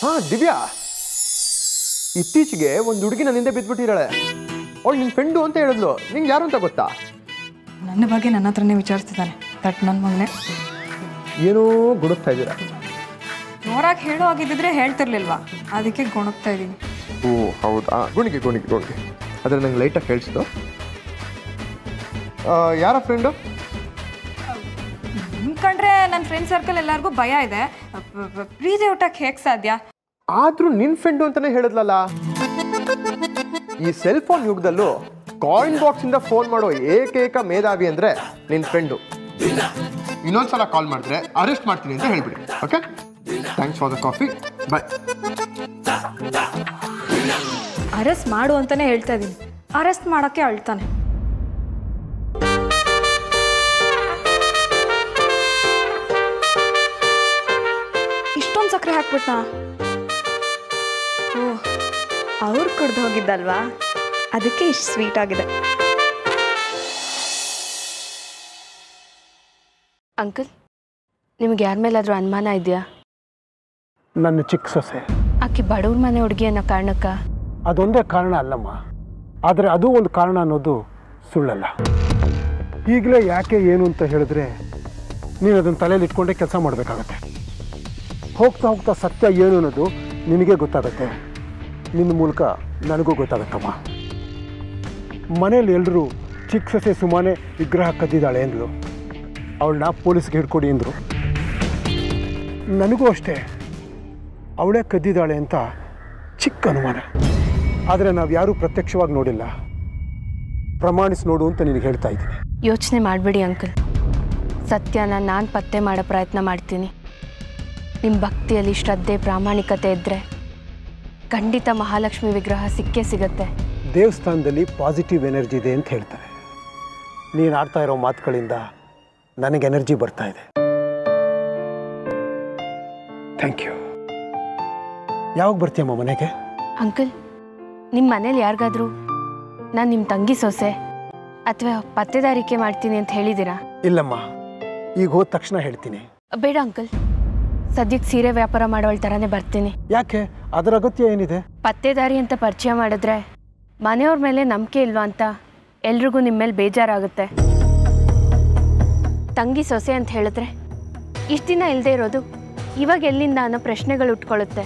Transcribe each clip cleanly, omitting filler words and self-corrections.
ಹಾಂ ದಿವ್ಯಾ, ಇತ್ತೀಚೆಗೆ ಒಂದು ಹುಡುಗಿ ನನ್ನ ಹಿಂದೆ ಬಿದ್ದುಬಿಟ್ಟಿದ್ದಾಳೆ. ಅವಳು ನಿನ್ನ ಫ್ರೆಂಡು ಅಂತ ಹೇಳಿದ್ಲು. ನಿಂಗೆ ಯಾರು ಅಂತ ಗೊತ್ತಾ? ನನ್ನ ಬಗ್ಗೆ ನನ್ನ ಹತ್ರನೇ ವಿಚಾರಿಸ್ತಿದ್ದಾನೆ. ದಟ್ ನನ್ನ ಮಗನೇ. ಏನೋ ಗುಣಗ್ತಾ ಇದ್ದೀರಾ? ಜೋರಾಗಿ ಹೇಳೋ ಆಗಿದ್ದಿದ್ರೆ ಹೇಳ್ತಿರ್ಲಿಲ್ವಾ, ಅದಕ್ಕೆ ಗುಣಗ್ತಾ ಇದ್ದೀನಿ. ಓ ಹೌದಾ, ಗುಣಿಗೆ ಗುಣಿಗೆ ಗುಣಿಗೆ. ಆದರೆ ನಂಗೆ ಲೈಟಾಗಿ ಕೇಳಿಸ್ತು. ಯಾರ ಫ್ರೆಂಡು? ನಿಮ್ಮ ಕಂಡ್ರೆ ನನ್ನ ಫ್ರೆಂಡ್ ಸರ್ಕಲ್ ಎಲ್ಲರಿಗೂ ಭಯ ಇದೆ. ಪ್ರೀತಿ ಊಟಕ್ಕೆ ಹೇಗೆ ಸಾಧ್ಯ? ಆದರೂ ನಿನ್ನ ಫ್ರೆಂಡು ಅಂತಲೇ ಹೇಳಿದ್ಲಲ್ಲ. ಈ ಸೆಲ್ ಫೋನ್ ಯುಗದಲ್ಲೂ ಕಾಯಿನ್ ಬಾಕ್ಸಿಂದ ಫೋನ್ ಮಾಡೋ ಏಕೈಕ ಮೇಧಾವಿ ಅಂದರೆ ನಿನ್ನ ಫ್ರೆಂಡು. ಇನ್ನೊಂದ್ಸಲ ಕಾಲ್ ಮಾಡಿದ್ರೆ ಅರೆಸ್ಟ್ ಮಾಡ್ತೀನಿ ಅಂತ ಹೇಳ್ಬಿಡಿ. Okay, thanks for the coffee, bye. Arrest ಮಾಡು ಅಂತಲೇ ಹೇಳ್ತಾ ಇದ್ದೀನಿ. ಅರೆಸ್ಟ್ ಮಾಡೋಕ್ಕೆ ಅಳ್ತಾನೆ. ಇಷ್ಟೊಂದು ಸಕ್ಕರೆ ಹಾಕ್ಬಿಟ್ನಾ? ಓ, ಅವ್ರು ಕುಡ್ದು ಹೋಗಿದ್ದಲ್ವಾ, ಅದಕ್ಕೆ ಇಷ್ಟು ಸ್ವೀಟ್ ಆಗಿದೆ. ಅಂಕಲ್, ನಿಮ್ಗೆ ಯಾರ ಮೇಲಾದರೂ ಅನುಮಾನ ಇದೆಯಾ? ನನ್ನ ಚಿಕ್ಕ ಸೊಸೆ. ಆಕೆ ಬಡವ್ರ ಮನೆ ಹುಡುಗಿ ಅನ್ನೋ ಕಾರಣಕ್ಕ? ಅದೊಂದೇ ಕಾರಣ ಅಲ್ಲಮ್ಮ, ಆದರೆ ಅದು ಒಂದು ಕಾರಣ ಅನ್ನೋದು ಸುಳ್ಳಲ್ಲ. ಈಗಲೇ ಯಾಕೆ ಏನು ಅಂತ ಹೇಳಿದ್ರೆ ನೀನು ಅದನ್ನು ತಲೆಯಲ್ಲಿ ಇಟ್ಕೊಂಡೇ ಕೆಲಸ ಮಾಡಬೇಕಾಗತ್ತೆ. ಹೋಗ್ತಾ ಹೋಗ್ತಾ ಸತ್ಯ ಏನು ಅನ್ನೋದು ನಿನಗೆ ಗೊತ್ತಾಗತ್ತೆ, ನಿನ್ನ ಮೂಲಕ ನನಗೂ ಗೊತ್ತಾಗತ್ತಮ್ಮ. ಮನೇಲಿ ಎಲ್ಲರೂ ಚಿಕ್ಕ ಸೊಸೆ ಸುಮ್ಮನೆ ವಿಗ್ರಹ ಕದ್ದಿದ್ದಾಳೆ ಅಂದರು. ಅವಳನ್ನ ಪೊಲೀಸ್ಗೆ ಹಿಡ್ಕೊಡಿ ಅಂದರು. ನನಗೂ ಅಷ್ಟೇ, ಅವಳೇ ಕದ್ದಿದ್ದಾಳೆ ಅಂತ ಚಿಕ್ಕ ಅನುಮಾನ. ಆದರೆ ನಾವು ಯಾರೂ ಪ್ರತ್ಯಕ್ಷವಾಗಿ ನೋಡಿಲ್ಲ. ಪ್ರಮಾಣಿಸಿ ನೋಡು ಅಂತ ನಿನಗೆ ಹೇಳ್ತಾ ಇದ್ದೀನಿ. ಯೋಚನೆ ಮಾಡಬೇಡಿ ಅಂಕಲ್, ಸತ್ಯನ ನಾನು ಪತ್ತೆ ಮಾಡೋ ಪ್ರಯತ್ನ ಮಾಡ್ತೀನಿ. ನಿಮ್ಮ ಭಕ್ತಿಯಲ್ಲಿ ಶ್ರದ್ಧೆ ಪ್ರಾಮಾಣಿಕತೆ ಇದ್ದರೆ ಖಂಡಿತ ಮಹಾಲಕ್ಷ್ಮಿ ವಿಗ್ರಹ ಸಿಕ್ಕೇ ಸಿಗತ್ತೆ. ದೇವಸ್ಥಾನದಲ್ಲಿ ಪಾಸಿಟಿವ್ ಎನರ್ಜಿ ಇದೆ ಅಂತ ಹೇಳ್ತಾರೆ. ನೀನು ಆಡ್ತಾ ಇರೋ ಮಾತುಗಳಿಂದ ನನಗೆ ಎನರ್ಜಿ ಬರ್ತಾ ಇದೆ. Thank you. ಯಾವಾಗ ಬರ್ತೀಯಮ್ಮ ಮನೆಗೆ? ಅಂಕಲ್, ನಿಮ್ಮ ಮನೇಲಿ ಯಾರಿಗಾದರೂ ನಾನು ನಿಮ್ಮ ತಂಗಿ ಸೊಸೆ ಅಥವಾ ಪತ್ತೆದಾರಿಕೆ ಮಾಡ್ತೀನಿ ಅಂತ ಹೇಳಿದ್ದೀರಾ? ಇಲ್ಲಮ್ಮ, ಈಗ ಹೋದ ತಕ್ಷಣ ಹೇಳ್ತೀನಿ. ಬೇಡ ಅಂಕಲ್, ಸದ್ಯಕ್ಕೆ ಸೀರೆ ವ್ಯಾಪಾರ ಮಾಡೋಳ ಥರನೇ ಬರ್ತೀನಿ. ಯಾಕೆ? ಅದರ ಅಗತ್ಯ ಏನಿದೆ? ಪತ್ತೆದಾರಿ ಅಂತ ಪರಿಚಯ ಮಾಡಿದ್ರೆ ಮನೆಯವ್ರ ಮೇಲೆ ನಂಬಿಕೆ ಇಲ್ವಾ ಅಂತ ಎಲ್ರಿಗೂ ನಿಮ್ಮ ಮೇಲೆ ಬೇಜಾರಾಗುತ್ತೆ. ತಂಗಿ ಸೊಸೆ ಅಂತ ಹೇಳಿದ್ರೆ ಇಷ್ಟು ದಿನ ಇಲ್ಲದೆ ಇರೋದು ಇವಾಗ ಎಲ್ಲಿಂದ ಅನ್ನೋ ಪ್ರಶ್ನೆಗಳು ಉಟ್ಕೊಳ್ಳುತ್ತೆ.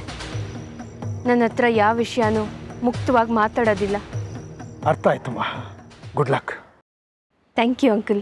ನನ್ನ ಹತ್ರ ಯಾವ ವಿಷಯನೂ ಮುಕ್ತವಾಗಿ ಮಾತಾಡೋದಿಲ್ಲ. ಅರ್ಥ ಆಯ್ತಮ್ಮ. Good luck. Thank you uncle.